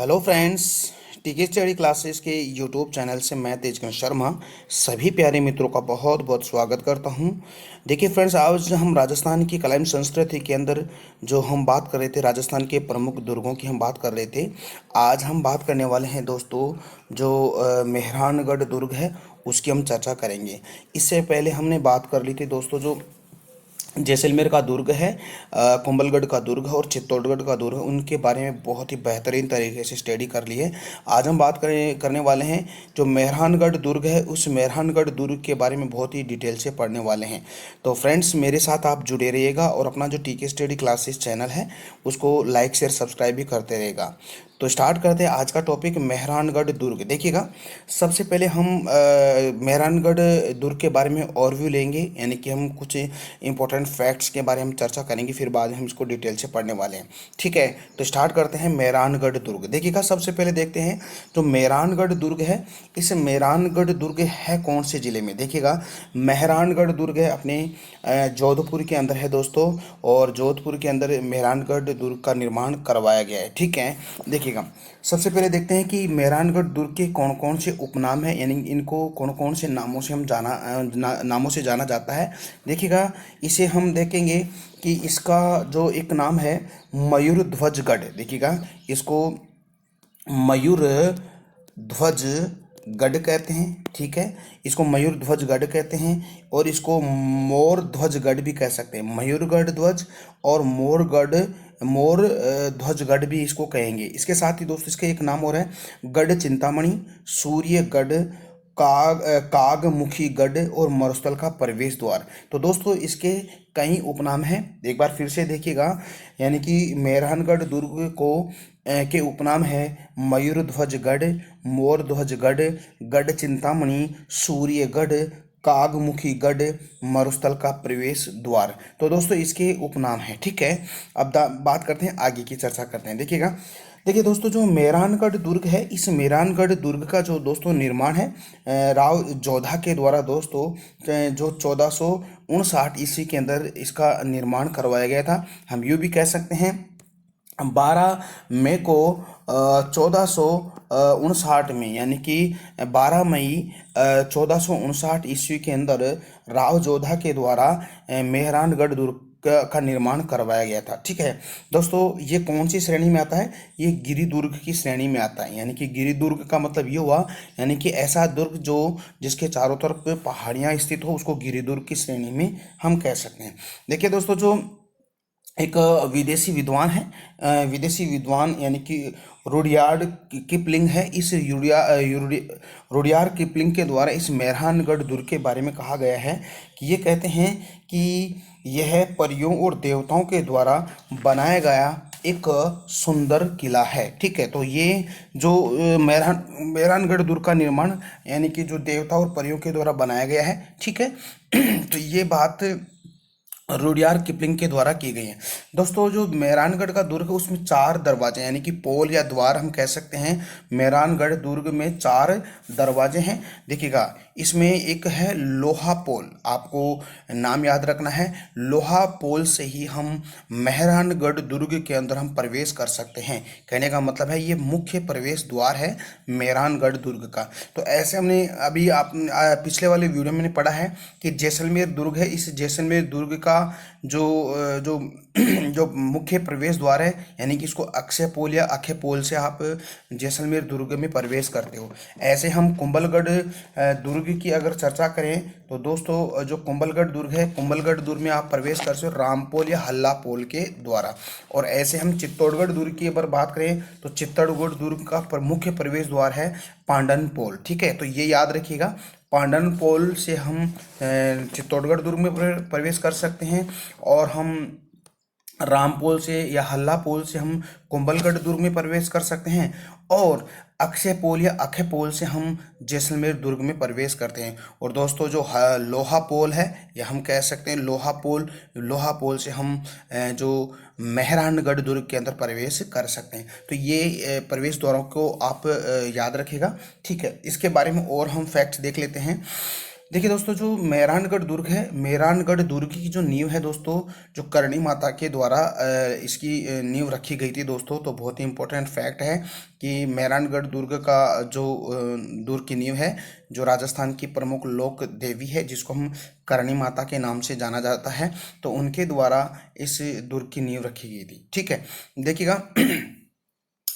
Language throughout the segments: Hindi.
हेलो फ्रेंड्स, टीके स्टडी क्लासेस के यूट्यूब चैनल से मैं तेजगन शर्मा सभी प्यारे मित्रों का बहुत बहुत स्वागत करता हूं। देखिए फ्रेंड्स, आज हम राजस्थान की कला एवं संस्कृति के अंदर जो हम बात कर रहे थे, राजस्थान के प्रमुख दुर्गों की हम बात कर रहे थे। आज हम बात करने वाले हैं दोस्तों, जो मेहरानगढ़ दुर्ग है उसकी हम चर्चा करेंगे। इससे पहले हमने बात कर ली थी दोस्तों, जो जैसलमेर का दुर्ग है, कुंभलगढ़ का दुर्ग है और चित्तौड़गढ़ का दुर्ग है, उनके बारे में बहुत ही बेहतरीन तरीके से स्टडी कर ली है। आज हम बात करने वाले हैं जो मेहरानगढ़ दुर्ग है, उस मेहरानगढ़ दुर्ग के बारे में बहुत ही डिटेल से पढ़ने वाले हैं। तो फ्रेंड्स, मेरे साथ आप जुड़े रहिएगा और अपना जो टीके स्टडी क्लासेस चैनल है उसको लाइक शेयर सब्सक्राइब भी करते रहेगा। तो स्टार्ट करते हैं आज का टॉपिक, मेहरानगढ़ दुर्ग। देखिएगा, सबसे पहले हम मेहरानगढ़ दुर्ग के बारे में ओवरव्यू लेंगे, यानी कि हम कुछ इंपॉर्टेंट फैक्ट्स के बारे में हम चर्चा करेंगे, फिर बाद में हम इसको डिटेल से पढ़ने वाले हैं। ठीक है, तो स्टार्ट करते हैं मेहरानगढ़ दुर्ग। देखिएगा, सबसे पहले देखते हैं जो मेहरानगढ़ दुर्ग है, इस मेहरानगढ़ दुर्ग है कौन से ज़िले में। देखिएगा, मेहरानगढ़ दुर्ग है अपने जोधपुर के अंदर है दोस्तों, और जोधपुर के अंदर मेहरानगढ़ दुर्ग का निर्माण करवाया गया है। ठीक है, देखिएगा, सबसे पहले देखते हैं कि मेहरानगढ़ दुर्ग के कौन कौन से उपनाम हैं, यानी इनको कौन कौन से नामों से हम नामों से जाना जाता है। देखिएगा, इसे हम देखेंगे कि इसका जो एक नाम है मयूर ध्वजगढ़। देखिएगा, इसको मयूर ध्वज गढ़ कहते हैं। ठीक है, इसको मयूर ध्वज गढ़ कहते हैं, और इसको मोर ध्वज गढ़ भी कह सकते हैं। मयूरगढ़ ध्वज और मोर ध्वजगढ़ भी इसको कहेंगे। इसके साथ ही दोस्तों इसका एक नाम और है गढ़ चिंतामणि, सूर्यगढ़, कागमुखी गढ़ और मरुस्थल का प्रवेश द्वार। तो दोस्तों इसके कई उपनाम हैं, एक बार फिर से देखिएगा, यानी कि मेहरानगढ़ दुर्ग को के उपनाम है मयूरध्वजगढ़, मोरध्वजगढ़, गढ़ चिंतामणि, सूर्यगढ़, कागमुखी गढ़, मरुस्थल का प्रवेश द्वार। तो दोस्तों इसके उपनाम हैं। ठीक है, अब बात करते हैं, आगे की चर्चा करते हैं। देखिएगा, देखिए दोस्तों, जो मेहरानगढ़ दुर्ग है, इस मेहरानगढ़ दुर्ग का जो दोस्तों निर्माण है राव जोधा के द्वारा दोस्तों, जो 1459 ईस्वी के अंदर इसका निर्माण करवाया गया था। हम यूँ भी कह सकते हैं 12 मई को 1459 में, यानी कि 12 मई 1459 ईस्वी के अंदर राव जोधा के द्वारा मेहरानगढ़ दुर्ग का निर्माण करवाया गया था। ठीक है दोस्तों, ये कौन सी श्रेणी में आता है, ये गिरि दुर्ग की श्रेणी में आता है। यानी कि गिरि दुर्ग का मतलब ये हुआ, यानी कि ऐसा दुर्ग जो जिसके चारों तरफ पहाड़ियाँ स्थित हो, उसको गिरि दुर्ग की श्रेणी में हम कह सकते हैं। देखिए दोस्तों, जो एक विदेशी विद्वान है, विदेशी विद्वान यानी कि रुडयार्ड किपलिंग है, इस रुडयार्ड किपलिंग के द्वारा इस मेहरानगढ़ दुर्ग के बारे में कहा गया है कि ये कहते हैं कि यह परियों और देवताओं के द्वारा बनाया गया एक सुंदर किला है। ठीक है, तो ये जो मेहरानगढ़ दुर्ग का निर्माण यानी कि जो देवता और परियों के द्वारा बनाया गया है। ठीक है तो ये बात रुडयार्ड किपलिंग के द्वारा की गई है। दोस्तों, जो मेहरानगढ़ का दुर्ग है उसमें 4 दरवाजे यानी कि पोल या द्वार हम कह सकते हैं। मेहरानगढ़ दुर्ग में 4 दरवाजे हैं। देखिएगा, इसमें एक है लोहा पोल, आपको नाम याद रखना है। लोहा पोल से ही हम मेहरानगढ़ दुर्ग के अंदर हम प्रवेश कर सकते हैं। कहने का मतलब है ये मुख्य प्रवेश द्वार है मेहरानगढ़ दुर्ग का। तो ऐसे हमने अभी आप पिछले वाले वीडियो में मैंने पढ़ा है कि जैसलमेर दुर्ग है, इस जैसलमेर दुर्ग का जो जो जो मुख्य प्रवेश द्वार है, यानी कि इसको अक्षय पोल या अक्षय पोल से आप जैसलमेर दुर्ग में प्रवेश करते हो। ऐसे हम कुंभलगढ़ दुर्ग की अगर चर्चा करें तो दोस्तों, जो कुंभलगढ़ दुर्ग है, कुंभलगढ़ दुर्ग में आप प्रवेश कर सकते हो रामपोल या हल्ला पोल के द्वारा। और ऐसे हम चित्तौड़गढ़ दुर्ग की अगर बात करें तो चित्तौड़गढ़ दुर्ग का मुख्य प्रवेश द्वार है पांडन पोल। ठीक है, तो ये याद रखिएगा, पांडन पोल से हम चित्तौड़गढ़ दुर्ग में प्रवेश कर सकते हैं, और हम रामपोल से या हल्ला पोल से हम कुंभलगढ़ दुर्ग में प्रवेश कर सकते हैं, और अक्षय पोल या अक्षय पोल से हम जैसलमेर दुर्ग में प्रवेश करते हैं। और दोस्तों, जो लोहा पोल है या हम कह सकते हैं लोहा पोल से हम जो मेहरानगढ़ दुर्ग के अंदर प्रवेश कर सकते हैं। तो ये प्रवेश द्वारों को आप याद रखिएगा। ठीक है, इसके बारे में और हम फैक्ट्स देख लेते हैं। देखिए दोस्तों, जो मेहरानगढ़ दुर्ग है, मेहरानगढ़ दुर्ग की जो नींव है दोस्तों, जो करणी माता के द्वारा इसकी नींव रखी गई थी दोस्तों। तो बहुत ही इम्पोर्टेंट फैक्ट है कि मेहरानगढ़ दुर्ग का जो दुर्ग की नींव है, जो राजस्थान की प्रमुख लोक देवी है, जिसको हम करणी माता के नाम से जाना जाता है, तो उनके द्वारा इस दुर्ग की नींव रखी गई थी। ठीक है, देखिएगा।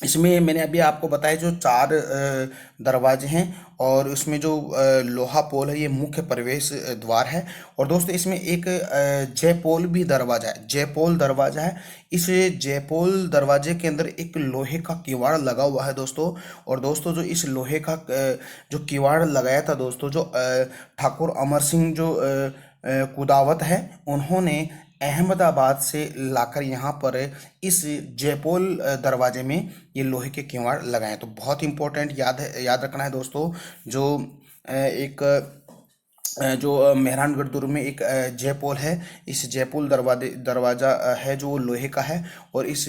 इसमें मैंने अभी आपको बताया जो चार दरवाजे हैं, और उसमें जो लोहा पोल है, ये मुख्य प्रवेश द्वार है। और दोस्तों इसमें एक जयपोल भी दरवाजा है, जयपोल दरवाजा है। इस जयपोल दरवाजे के अंदर एक लोहे का किवाड़ लगा हुआ है दोस्तों। और दोस्तों जो इस लोहे का जो किवाड़ लगाया था दोस्तों, जो ठाकुर अमर सिंह जो कुदावत है, उन्होंने अहमदाबाद से लाकर यहाँ पर इस जयपोल दरवाजे में ये लोहे के किवाड़ लगाए। तो बहुत इंपॉर्टेंट याद रखना है दोस्तों। जो एक जो मेहरानगढ़ दुर्ग में एक जयपोल है, इस जयपोल दरवाजा है जो लोहे का है। और इस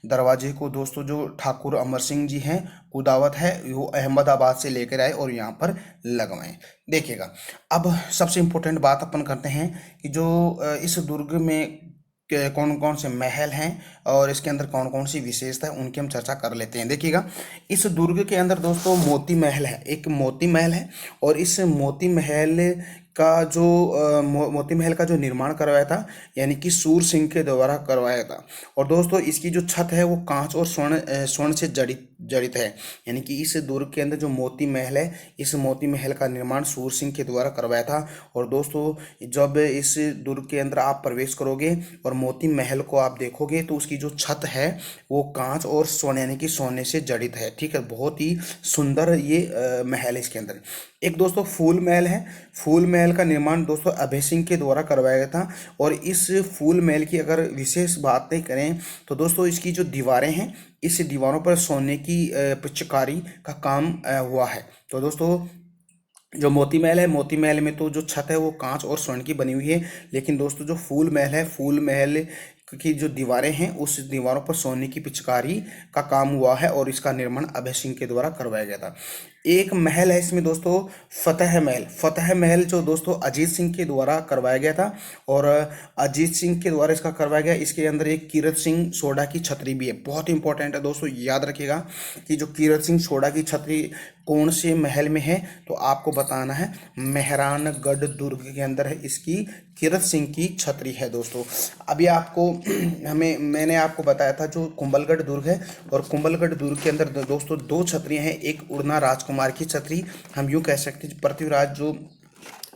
दरवाजे को दोस्तों जो ठाकुर अमर सिंह जी हैं कुदावत है, वो अहमदाबाद से लेकर आए और यहाँ पर लगवाएं। देखिएगा, अब सबसे इम्पोर्टेंट बात अपन करते हैं कि जो इस दुर्ग में कौन कौन से महल हैं और इसके अंदर कौन कौन सी विशेषता है, उनकी हम चर्चा कर लेते हैं। देखिएगा, इस दुर्ग के अंदर दोस्तों मोती महल है, एक मोती महल है। और इस मोती महल का जो मोती महल का जो निर्माण करवाया था, यानी कि सूर सिंह के द्वारा करवाया था। और दोस्तों इसकी जो छत है वो कांच और स्वर्ण से जड़ित जड़ित है। यानी कि इस दुर्ग के अंदर जो मोती महल है, इस मोती महल का निर्माण सूर सिंह के द्वारा करवाया था। और दोस्तों जब इस दुर्ग के अंदर आप प्रवेश करोगे और मोती महल को आप देखोगे, तो उसकी जो छत है वो कांच और सोने यानी कि सोने से जड़ित है। ठीक है, बहुत ही सुंदर ये महल है। इसके अंदर एक दोस्तों फूल महल है। फूल महल का निर्माण दोस्तों अभय सिंह के द्वारा करवाया गया था। और इस फूल महल की अगर विशेष बातें करें तो दोस्तों इसकी जो दीवारें हैं, इस दीवारों पर सोने की पिचकारी का काम हुआ है। तो दोस्तों जो मोती महल है, मोती महल में तो जो छत है वो कांच और स्वर्ण की बनी हुई है। लेकिन दोस्तों जो फूल महल है, फूल महल की जो दीवारें हैं, उस दीवारों पर सोने की पिचकारी का काम हुआ है। और इसका निर्माण अभय सिंह के द्वारा करवाया गया था। एक महल है इसमें दोस्तों फतेह महल। फतेह महल जो दोस्तों अजीत सिंह के द्वारा करवाया गया था। और अजीत सिंह के द्वारा इसका करवाया गया। इसके अंदर एक कीरत सिंह सोडा की छतरी भी है। बहुत इंपॉर्टेंट है दोस्तों, याद रखिएगा कि जो कीरत सिंह सोडा की छतरी कौन से महल में है, तो आपको बताना है मेहरानगढ़ दुर्ग के अंदर है, इसकी कीरत सिंह की छतरी है दोस्तों। अभी आपको मैंने आपको बताया था जो कुंभलगढ़ दुर्ग है, और कुंभलगढ़ दुर्ग के अंदर दोस्तों दो छतरियां हैं। एक उड़ना राजकुमार की छतरी, हम यूं कह सकते हैं पृथ्वीराज जो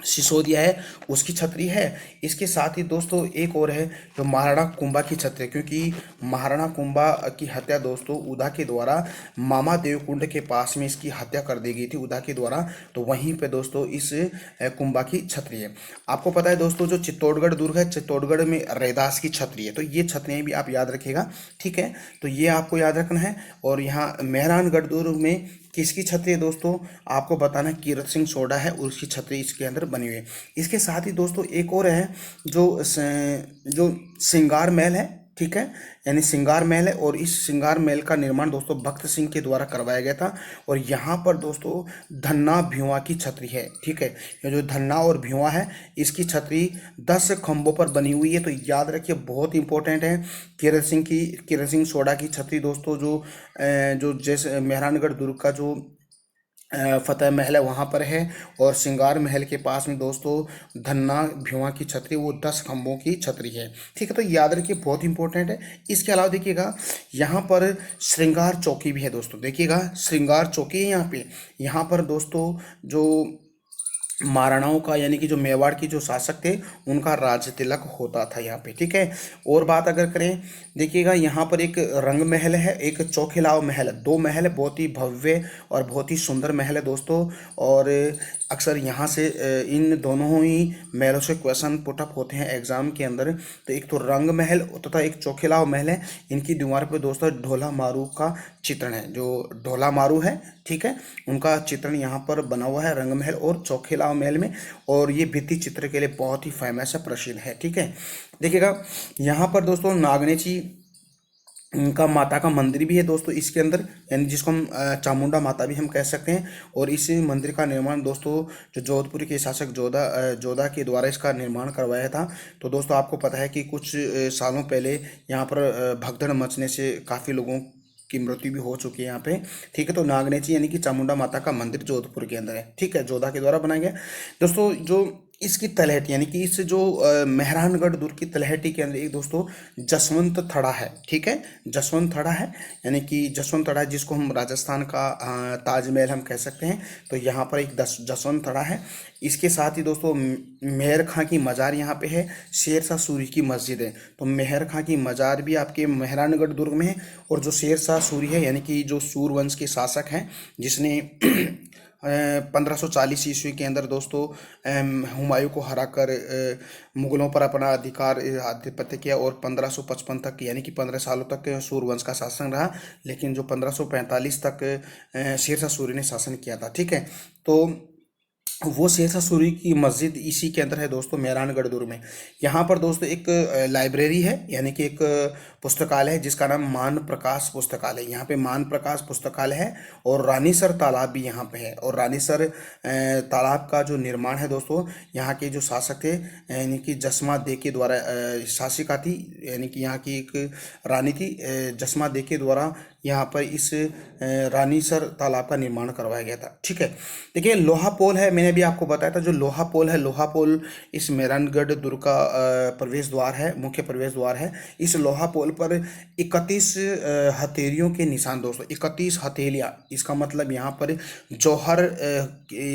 सिसोदिया है उसकी छतरी है। इसके साथ ही दोस्तों एक और है जो महाराणा कुंभा की छतरी है, क्योंकि महाराणा कुंभा की हत्या दोस्तों उदा के द्वारा मामा देवकुंड के पास में इसकी हत्या कर दी गई थी उदा के द्वारा। तो वहीं पे दोस्तों इस कुंभा की छतरी है। आपको पता है दोस्तों जो चित्तौड़गढ़ दुर्ग है, चित्तौड़गढ़ में रैदास की छतरी है। तो ये छतरियाँ भी आप याद रखिएगा। ठीक है, तो ये आपको याद रखना है। और यहाँ मेहरानगढ़ दुर्ग में किसकी छतरी है दोस्तों, आपको बताना है कीरत सिंह सोडा है, और उसकी छतरी इसके अंदर बनी हुई है। इसके साथ ही दोस्तों एक और है जो श्रृंगार महल है। ठीक है, यानी श्रृंगार महल है। और इस श्रृंगार महल का निर्माण दोस्तों भक्त सिंह के द्वारा करवाया गया था। और यहाँ पर दोस्तों धन्ना भ्युआ की छतरी है। ठीक है, ये जो धन्ना और भ्युआ है, इसकी छतरी 10 खंभों पर बनी हुई है। तो याद रखिए, बहुत इंपॉर्टेंट है। कीरत सिंह सोडा की छतरी दोस्तों जो जैसे मेहरानगढ़ दुर्ग का जो फतेह महल है वहाँ पर है। और श्रृंगार महल के पास में दोस्तों धन्ना भ्युआ की छतरी, वो 10 खंभों की छतरी है। ठीक है, तो याद रखिए, बहुत इंपॉर्टेंट है। इसके अलावा देखिएगा यहाँ पर श्रृंगार चौकी भी है दोस्तों। देखिएगा, श्रृंगार चौकी है यहाँ पर दोस्तों जो महाराणाओं का यानी कि जो मेवाड़ की जो शासक थे उनका राज तिलक होता था यहाँ पे। ठीक है, और बात अगर करें, देखिएगा यहाँ पर एक रंग महल है, एक चौखिलाव महल है। दो महल है, बहुत ही भव्य और बहुत ही सुंदर महल है दोस्तों। और अक्सर यहाँ से इन दोनों ही महलों से क्वेश्चन पुटअप होते हैं एग्जाम के अंदर। तो एक तो रंग महल तथा एक चौखिलाव महल है। इनकी दीवार पे दोस्तों ढोला मारू का चित्रण है, जो ढोला मारू है, ठीक है, उनका चित्रण यहाँ पर बना हुआ है रंग महल और चौखिलाव महल में। और ये भित्ति चित्र के लिए बहुत ही फेमस है, प्रसिद्ध है। ठीक है, देखिएगा यहाँ पर दोस्तों नागनेची उनका माता का मंदिर भी है दोस्तों इसके अंदर, यानी जिसको हम चामुंडा माता भी हम कह सकते हैं। और इस मंदिर का निर्माण दोस्तों जो जोधपुर के शासक जोधा के द्वारा इसका निर्माण करवाया था। तो दोस्तों आपको पता है कि कुछ सालों पहले यहाँ पर भगदड़ मचने से काफ़ी लोगों की मृत्यु भी हो चुकी है यहाँ पे। ठीक है, तो नागनेची यानी कि चामुंडा माता का मंदिर जोधपुर के अंदर है। ठीक है, जोधा के द्वारा बनाया गया। दोस्तों जो इसकी तलहटी यानी कि इस जो मेहरानगढ़ दुर्ग की तलहटी के अंदर एक दोस्तों जसवंत थड़ा है। ठीक है, जसवंत थड़ा है, यानी कि जसवंत थड़ा जिसको हम राजस्थान का ताजमहल हम कह सकते हैं। तो यहाँ पर एक जसवंत थड़ा है। इसके साथ ही दोस्तों मेहर खां की मज़ार यहाँ पे है, शेर शाह सूरी की मस्जिद है। तो मेहर खां की मज़ार भी आपके मेहरानगढ़ दुर्ग में है। और जो शेर शाह सूरी है यानी कि जो सूरवंश के शासक हैं, जिसने 1540 ईस्वी के अंदर दोस्तों हुमायूं को हराकर मुगलों पर अपना आधिपत्य किया। और 1555 तक यानी कि 15 सालों तक सूरवंश का शासन रहा। लेकिन जो 1545 तक शेर शाह सूरी ने शासन किया था। ठीक है, तो वो शेर शाह सूरी की मस्जिद इसी के अंदर है दोस्तों, मेहरानगढ़ दुर्ग में। यहाँ पर दोस्तों एक लाइब्रेरी है, यानी कि एक पुस्तकालय है जिसका नाम मान प्रकाश पुस्तकालय। यहाँ पे मान प्रकाश पुस्तकालय है। और रानीसर तालाब भी यहाँ पे है। और रानीसर तालाब का जो निर्माण है दोस्तों, यहाँ के जो शासक थे यानी कि जसमा दे के द्वारा, शासिका थी यानी कि यहाँ की एक रानी थी, जसमा दे के द्वारा यहाँ पर इस रानीसर तालाब का निर्माण करवाया गया था। ठीक है, देखिए लोहा पोल है, मैंने भी आपको बताया था। जो लोहा पोल है, लोहा पोल इस मेहरानगढ़ दुर्ग का प्रवेश द्वार है, मुख्य प्रवेश द्वार है। इस लोहा पोल पर 31 हथेलियों के निशान दोस्तों, 31 हथेलियाँ। इसका मतलब यहाँ पर जौहर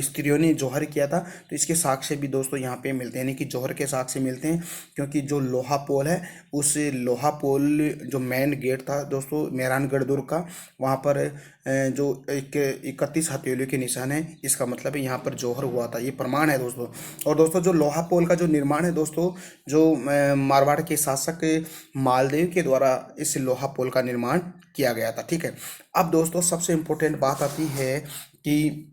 स्त्रियों ने जौहर किया था, तो इसके साक्ष्य भी दोस्तों यहाँ पे मिलते हैं, यानी कि जौहर के साक्ष्य मिलते हैं। क्योंकि जो लोहा पोल है, उस लोहा पोल जो मेन गेट था दोस्तों मेहरानगढ़ दुर्ग का, वहाँ पर जो 31 हथेलियों के निशान है, इसका मतलब है यहाँ पर जौहर हुआ था, ये प्रमाण है दोस्तों। और दोस्तों जो लोहा पोल का जो निर्माण है दोस्तों, जो मारवाड़ के शासक मालदेव के द्वारा इस लोहा पोल का निर्माण किया गया था। ठीक है, अब दोस्तों सबसे इम्पोर्टेंट बात आती है कि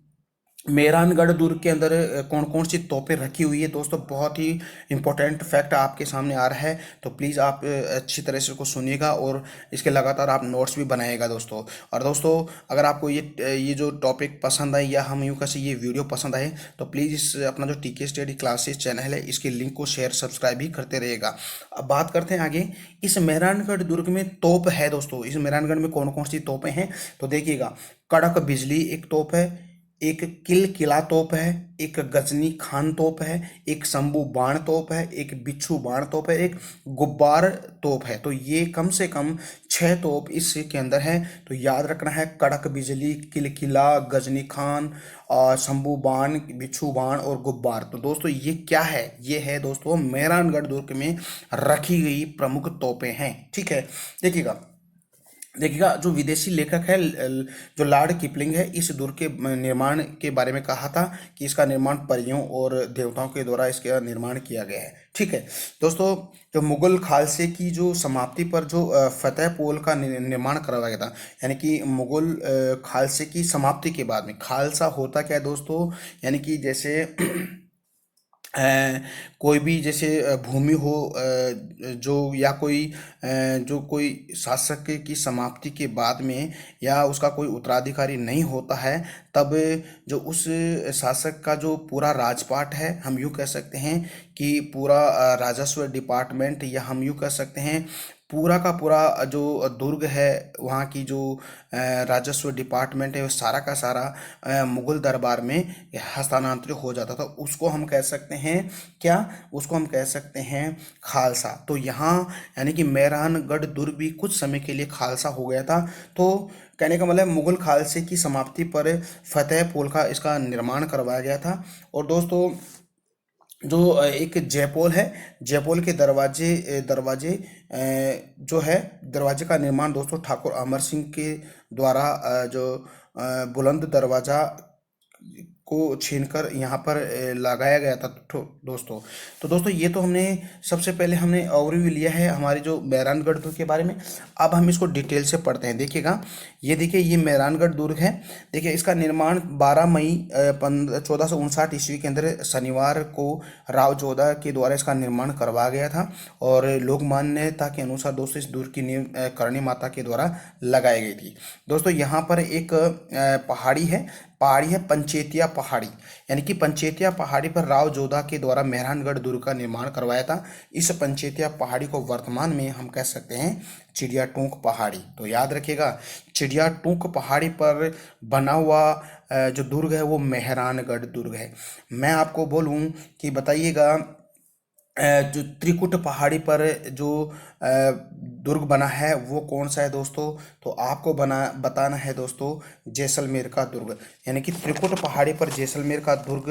मेहरानगढ़ दुर्ग के अंदर कौन कौन सी तोपें रखी हुई है दोस्तों। बहुत ही इंपॉर्टेंट फैक्ट आपके सामने आ रहा है, तो प्लीज़ आप अच्छी तरह से इसको सुनिएगा और इसके लगातार आप नोट्स भी बनाइएगा दोस्तों। और दोस्तों अगर आपको ये जो टॉपिक पसंद आए, या हम यूँ कैसे ये वीडियो पसंद आए, तो प्लीज़ इस अपना जो टीके स्टडी क्लासेस चैनल है, इसके लिंक को शेयर सब्सक्राइब भी करते रहिएगा। अब बात करते हैं आगे। इस मेहरानगढ़ दुर्ग में तोप है दोस्तों, इस मेहरानगढ़ में कौन कौन सी तोपें हैं, तो देखिएगा। कड़क बिजली एक तोप है, एक किल किला तोप है, एक गजनी खान तोप है, एक शंभू बाण तोप है, एक बिच्छू बाण तोप है, एक गुब्बार तोप है। तो ये कम से कम 6 तोप इसके अंदर है। तो याद रखना है, कड़क बिजली, किल किला, गजनी खान, और शंभू बाण, बिच्छू बाण और गुब्बार। तो दोस्तों ये क्या है, ये है दोस्तों मेहरानगढ़ दुर्ग में रखी गई प्रमुख तोपें हैं। ठीक है, देखिएगा जो विदेशी लेखक है जो लॉर्ड किपलिंग है, इस दुर्ग के निर्माण के बारे में कहा था कि इसका निर्माण परियों और देवताओं के द्वारा इसका निर्माण किया गया है। ठीक है दोस्तों, जो मुगल खालसे की जो समाप्ति पर जो फतेह पोल का निर्माण करवाया गया था, यानी कि मुगल खालसे की समाप्ति के बाद में, खालसा होता क्या है दोस्तों, यानी कि जैसे अ, कोई भी जैसे भूमि हो, जो या कोई जो कोई शासक की समाप्ति के बाद में या उसका कोई उत्तराधिकारी नहीं होता है, तब जो उस शासक का जो पूरा राजपाट है, हम यूँ कह सकते हैं कि पूरा राजस्व डिपार्टमेंट, या हम यूँ कह सकते हैं पूरा का पूरा जो दुर्ग है, वहाँ की जो राजस्व डिपार्टमेंट है, वो सारा का सारा मुगल दरबार में हस्तांतरित हो जाता था। उसको हम कह सकते हैं क्या, उसको हम कह सकते हैं खालसा। तो यहाँ यानी कि मेहरानगढ़ दुर्ग भी कुछ समय के लिए खालसा हो गया था। तो कहने का मतलब मुगल खालसे की समाप्ति पर फतेह पोल का इसका निर्माण करवाया गया था। और दोस्तों जो एक जयपोल है, जयपोल के दरवाजे जो है, दरवाजे का निर्माण दोस्तों ठाकुर अमर सिंह के द्वारा जो बुलंद दरवाजा को छीनकर यहाँ पर लगाया गया था दोस्तों। तो दोस्तों ये तो हमने सबसे पहले हमने ओवरव्यू लिया है हमारे जो मेहरानगढ़ दुर्ग के बारे में। अब हम इसको डिटेल से पढ़ते हैं। देखिएगा, ये देखिए ये मेहरानगढ़ दुर्ग है। देखिए इसका निर्माण 12 मई 1459 ईस्वी के अंदर शनिवार को राव जोधा के द्वारा इसका निर्माण करवाया गया था और लोक मान्यता के अनुसार दोस्तों इस दुर्ग की नींव करणी माता के द्वारा लगाई गई थी। दोस्तों यहाँ पर एक पहाड़ी है पंचेतिया पहाड़ी, यानी कि पंचेतिया पहाड़ी पर राव जोधा के द्वारा मेहरानगढ़ दुर्ग का निर्माण करवाया था। इस पंचेतिया पहाड़ी को वर्तमान में हम कह सकते हैं चिड़िया टूंक पहाड़ी। तो याद रखिएगा, चिड़िया टूंक पहाड़ी पर बना हुआ जो दुर्ग है वो मेहरानगढ़ दुर्ग है। मैं आपको बोलूं कि बताइएगा, जो त्रिकुट पहाड़ी पर जो दुर्ग बना है वो कौन सा है दोस्तों? तो आपको बताना है दोस्तों जैसलमेर का दुर्ग, यानी कि त्रिकुट पहाड़ी पर जैसलमेर का दुर्ग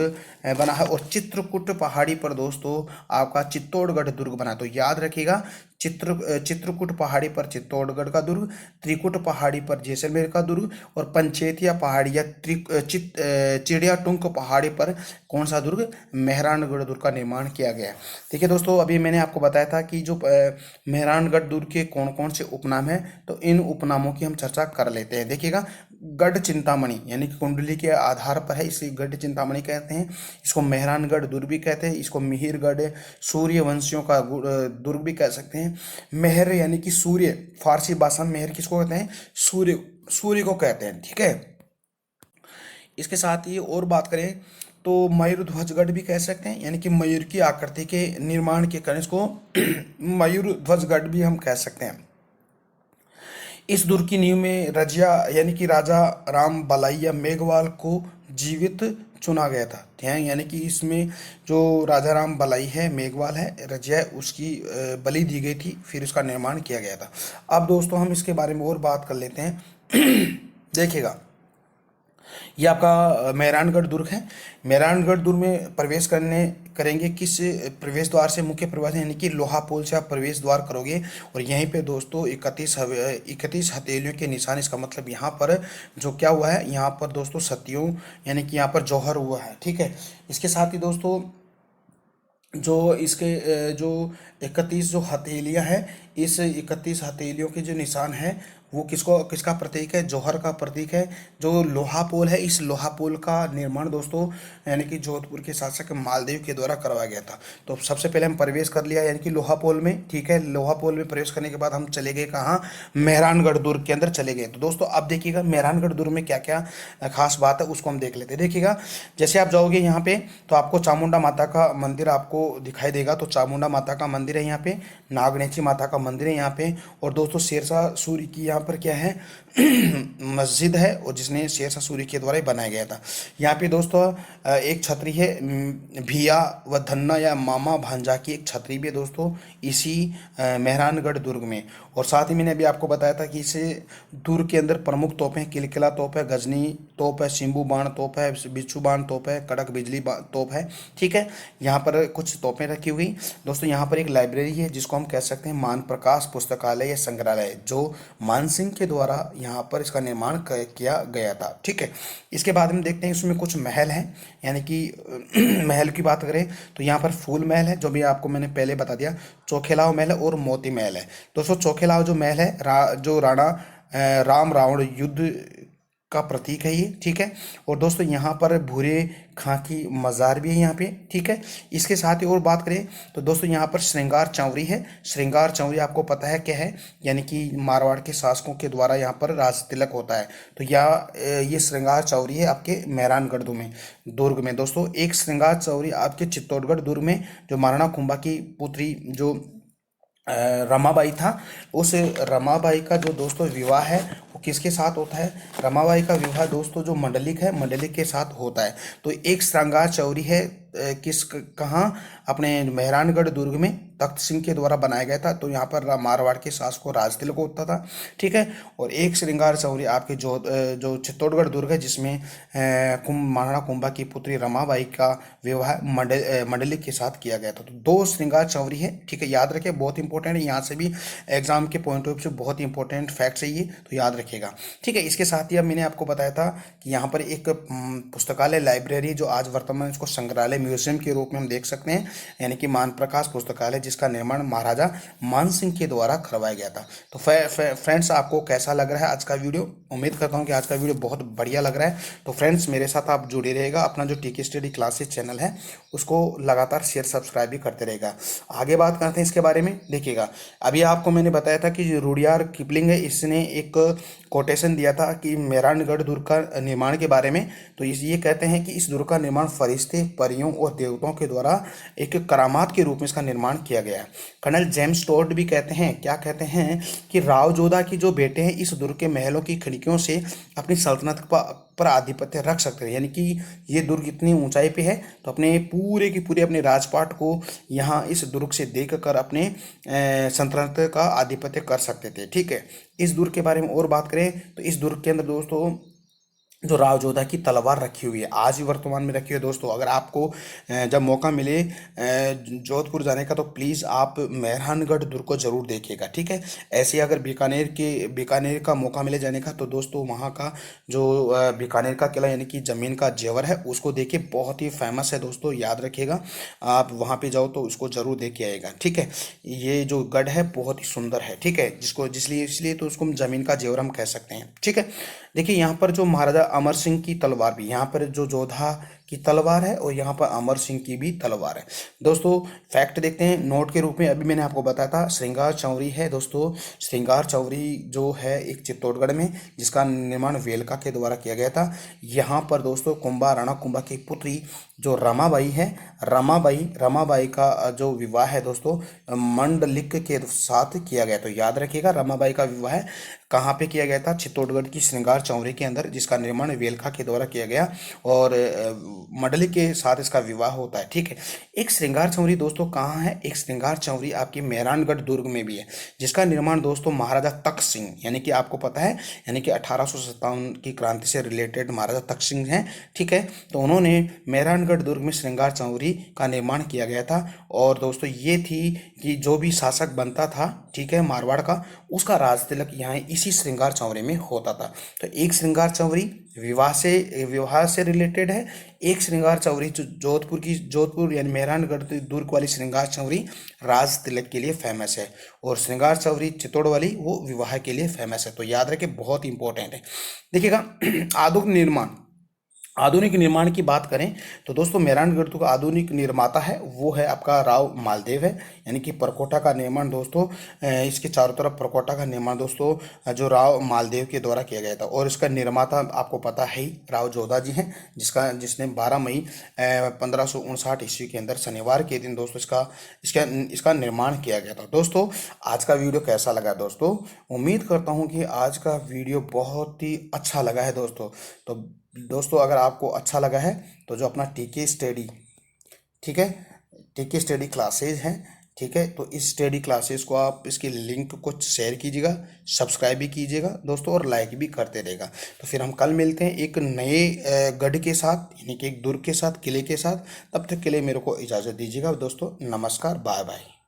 बना है और चित्रकूट पहाड़ी पर दोस्तों आपका चित्तौड़गढ़ दुर्ग बना। तो याद रखिएगा, चित्रकूट पहाड़ी पर चित्तौड़गढ़ का दुर्ग, त्रिकुट पहाड़ी पर जैसलमेर का दुर्ग और पंचेतिया पहाड़ी या चिड़िया टूंक पहाड़ी पर कौन सा दुर्ग? मेहरानगढ़ दुर्ग का निर्माण किया गया। ठीक है दोस्तों, अभी मैंने आपको बताया था कि जो मेहरानगढ़ दुर्ग के कौन कौन से उपनाम हैं, तो इन उपनामों की हम चर्चा कर लेते हैं। देखिएगा, गढ़ चिंतामणि यानी कि कुंडली के आधार पर है, इसे गढ़ चिंतामणि कहते हैं। इसको मेहरानगढ़ दुर्ग भी कहते हैं। इसको मिहिरगढ़ सूर्यवंशियों का दुर्ग भी कह सकते हैं। मेहर यानी कि सूर्य, फारसी भाषा में मेहर किसको कहते हैं? सूर्य को कहते हैं। ठीक है, इसके साथ ही और बात करें तो मयूर ध्वजगढ़ भी कह सकते हैं, यानी कि मयूर की आकृति के निर्माण के कारण इसको मयूर ध्वजगढ़ भी हम कह सकते हैं। इस दुर्ग की नींव में रजिया यानी कि राजा राम बलैया मेघवाल को जीवित चुना गया था। यानी कि इसमें जो राजा राम बलाई है, मेघवाल है, रजिया उसकी बलि दी गई थी, फिर उसका निर्माण किया गया था। अब दोस्तों हम इसके बारे में और बात कर लेते हैं। देखिएगा, ये आपका मेहरानगढ़ दुर्ग है। मेहरानगढ़ दुर्ग में प्रवेश करेंगे किस प्रवेश द्वार से? मुख्य प्रवेश यानी कि लोहा पुल से आप प्रवेश द्वार करोगे और यहीं पे दोस्तों 31 हथेलियों के निशान। इसका मतलब यहाँ पर जो क्या हुआ है, यहाँ पर दोस्तों सतियों यानी कि यहाँ पर जौहर हुआ है। ठीक है, इसके साथ ही दोस्तों जो इसके जो 31 जो हथेलियाँ हैं, इस 31 हथेलियों के जो निशान है वो किसका प्रतीक है? जौहर का प्रतीक है। जो लोहा पोल है, इस लोहा पोल का निर्माण दोस्तों यानी कि जोधपुर के शासक मालदेव के द्वारा करवाया गया था। तो सबसे पहले हम प्रवेश कर लिया यानी कि लोहा पोल में। ठीक है, लोहा पोल में प्रवेश करने के बाद हम चले गए कहाँ? मेहरानगढ़ दुर्ग के अंदर चले गए। तो दोस्तों अब देखिएगा मेहरानगढ़ दुर्ग में क्या क्या खास बात है उसको हम देख लेते हैं। देखिएगा, जैसे आप जाओगे यहाँ पे तो आपको चामुंडा माता का मंदिर आपको दिखाई देगा। तो चामुंडा माता का मंदिर है यहाँ पे, नागनेची माता का मंदिर है यहाँ पे, और दोस्तों शेरशाह सूरी की यहाँ पर क्या है? मस्जिद है, और जिसने शेरशाह सूरी के द्वारा ही बनाया गया था। यहाँ पे दोस्तों एक छतरी है, भिया व धन्ना या मामा भांजा की एक छतरी भी है दोस्तों इसी मेहरानगढ़ दुर्ग में। और साथ ही मैंने अभी आपको बताया था कि इसे दुर्ग के अंदर प्रमुख तोपें किलकिला तोप है, गजनी तोप है, शिम्बू बाण तोप है, बिच्छू बाण तोप है, कड़क बिजली तोप है। ठीक है, यहाँ पर कुछ तोपें रखी हुई दोस्तों। यहाँ पर एक लाइब्रेरी है जिसको हम कह सकते हैं मान प्रकाश पुस्तकालय या संग्रहालय, जो मान सिंह के द्वारा यहाँ पर इसका निर्माण किया गया था। ठीक है, इसके बाद हम देखते हैं इसमें कुछ महल हैं, यानी कि महल की बात करें तो यहाँ पर फूल महल है, जो भी आपको मैंने पहले बता दिया, चोखेलाव महल है और मोती महल है। दोस्तों चोखेलाव जो महल है जो राणा राम रावण युद्ध का प्रतीक है ये। ठीक है, और दोस्तों यहाँ पर भूरे खां की मज़ार भी है यहाँ पे। ठीक है, इसके साथ ही और बात करें तो दोस्तों यहाँ पर श्रृंगार चौरी है। श्रृंगार चौरी आपको पता है क्या है? यानी कि मारवाड़ के शासकों के द्वारा यहाँ पर राज तिलक होता है। तो ये श्रृंगार चौरी है आपके मेहरानगढ़ दुर्ग में। दोस्तों एक श्रृंगार चौरी आपके चित्तौड़गढ़ दुर्ग में, जो महाराणा कुंभा की पुत्री जो रमाबाई था, उस रमाबाई का जो दोस्तों विवाह है वो किसके साथ होता है? रमाबाई का विवाह दोस्तों जो मंडलिक है, मंडलिक के साथ होता है। तो एक श्रृंगार चौरी है किस कहाँ अपने मेहरानगढ़ दुर्ग में तख्त सिंह के द्वारा बनाया गया था। तो यहाँ पर मारवाड़ के शासक राज तिलक होता था, ठीक है। और एक श्रृंगार चौरी आपके जो चित्तौड़गढ़ दुर्ग है, जिसमें महाराणा कुंभा की पुत्री रमाबाई का विवाह मंडलिक के साथ किया गया था। तो दो श्रृंगार चौरी है, ठीक है, याद रखें, बहुत इंपॉर्टेंट है। यहाँ से भी एग्जाम के पॉइंट ऑफ व्यू से बहुत इंपॉर्टेंट फैक्ट्स है ये, तो याद रखिएगा, ठीक है। इसके साथ ही अब मैंने आपको बताया था कि यहाँ पर एक पुस्तकालय लाइब्रेरी, जो आज वर्तमान में इसको संग्रहालय म्यूजियम के रूप में हम देख सकते हैं, यानी कि मान प्रकाश पुस्तकालय, जिसका निर्माण महाराजा मान सिंह के द्वारा करवाया गया था। तो फ्रेंड्स, आपको कैसा लग रहा है आज का वीडियो? उम्मीद करता हूँ कि आज का वीडियो बहुत बढ़िया लग रहा है। तो फ्रेंड्स, मेरे साथ आप जुड़े रहेगा, अपना जो टीके स्टडी क्लासेस चैनल है उसको लगातार शेयर सब्सक्राइब भी करते रहेगा। आगे बात करते हैं इसके बारे में। देखिएगा, अभी आपको मैंने बताया था कि रुडयार्ड किपलिंग है, इसने एक कोटेशन दिया था कि मेहरानगढ़ दुर्ग का निर्माण के बारे में। तो ये कहते हैं कि इस दुर्ग का निर्माण फरिश्ते, परियों और देवताओं के द्वारा एक करामात के रूप में इसका निर्माण किया गया है। कर्नल जेम्स टोड भी कहते हैं, क्या कहते हैं, कि राव जोधा की जो बेटे हैं इस दुर्ग के महलों की खिड़कियों से अपनी सल्तनत पर आधिपत्य रख सकते हैं। यानी कि ये दुर्ग इतनी ऊंचाई पे है, तो अपने पूरे की पूरे अपने राजपाट को यहाँ इस दुर्ग से देखकर अपने सल्तनत का आधिपत्य कर सकते थे, ठीक है। इस दुर्ग के बारे में और बात करें तो इस दुर्ग के अंदर दोस्तों जो राव जोधा की तलवार रखी हुई है, आज भी वर्तमान में रखी हुई है। दोस्तों, अगर आपको जब मौका मिले जोधपुर जाने का, तो प्लीज़ आप मेहरानगढ़ दुर्ग को जरूर देखिएगा, ठीक है। ऐसे ही अगर बीकानेर का मौका मिले जाने का, तो दोस्तों वहाँ का जो बीकानेर का किला यानी कि ज़मीन का जेवर है, उसको देखिए, बहुत ही फेमस है दोस्तों, याद रखिएगा। आप वहाँ पे जाओ तो उसको जरूर देख के आएगा, ठीक है। ये जो गढ़ है बहुत ही सुंदर है, ठीक है, इसलिए तो उसको ज़मीन का जेवर हम कह सकते हैं, ठीक है। देखिए, यहाँ पर जो महाराजा अमर सिंह की तलवार भी, यहाँ पर जो जोधा की तलवार है और यहाँ पर अमर सिंह की भी तलवार है। दोस्तों, फैक्ट देखते हैं नोट के रूप में। अभी मैंने आपको बताया था श्रृंगार चौरी है दोस्तों। श्रृंगार चौरी जो है एक चित्तौड़गढ़ में, जिसका निर्माण वेलका के द्वारा किया गया था। यहाँ पर दोस्तों कुंभा, राणा कुंभा की पुत्री जो रमाबाई है, रमाबाई का जो विवाह है दोस्तों मंडलिक के साथ किया गया। तो याद रखिएगा, रमाबाई का विवाह कहाँ पे किया गया था? चित्तौड़गढ़ की श्रृंगार चौरी के अंदर, जिसका निर्माण वेलखा के द्वारा किया गया और मंडलिक के साथ इसका विवाह होता है, ठीक है। एक श्रृंगार चौरी दोस्तों कहाँ है? एक श्रृंगार चौरी आपकी मेहरानगढ़ दुर्ग में भी है, जिसका निर्माण दोस्तों महाराजा तख्त सिंह, यानी कि आपको पता है, यानी कि 1857 की क्रांति से रिलेटेड महाराजा तख्त सिंह हैं, ठीक है। तो उन्होंने मेहरानगढ़ दुर्ग में श्रृंगार चौरी का निर्माण किया गया था। और दोस्तों ये थी कि जो भी शासक बनता था, ठीक है, मारवाड़ का, उसका राज तिलक यहाँ इसी श्रृंगार चौरी में होता था। तो एक श्रृंगार चौरी विवाह से रिलेटेड है, एक श्रृंगार चौरी जोधपुर यानी मेहरानगढ़ दुर्ग वाली श्रृंगार चौरी राज तिलक के लिए फेमस है, और श्रृंगार चौरी चित्तौड़ वाली वो विवाह के लिए फेमस है। तो याद रखें, बहुत इंपॉर्टेंट है। देखिएगा, आधुनिक निर्माण की बात करें तो दोस्तों मेहरानगढ़ का आधुनिक निर्माता है वो है आपका राव मालदेव है, यानी कि परकोटा का निर्माण दोस्तों इसके चारों तरफ परकोटा का निर्माण दोस्तों जो राव मालदेव के द्वारा किया गया था। और इसका निर्माता आपको पता है ही, राव जोधा जी हैं, जिसने 12 मई 1559 ईस्वी के अंदर शनिवार के दिन दोस्तों इसका निर्माण किया गया था। दोस्तों, आज का वीडियो कैसा लगा दोस्तों? उम्मीद करता हूँ कि आज का वीडियो बहुत ही अच्छा लगा है दोस्तों। तो दोस्तों, अगर आपको अच्छा लगा है तो जो अपना टीके स्टडी, ठीक है, टीके स्टडी क्लासेज हैं, ठीक है, तो इस स्टडी क्लासेस को आप इसकी लिंक को शेयर कीजिएगा, सब्सक्राइब भी कीजिएगा दोस्तों, और लाइक भी करते रहेगा। तो फिर हम कल मिलते हैं एक नए गढ़ के साथ, यानी कि एक दुर्ग के साथ, किले के साथ। तब तक के लिए मेरे को इजाज़त दीजिएगा दोस्तों। नमस्कार, बाय बाय।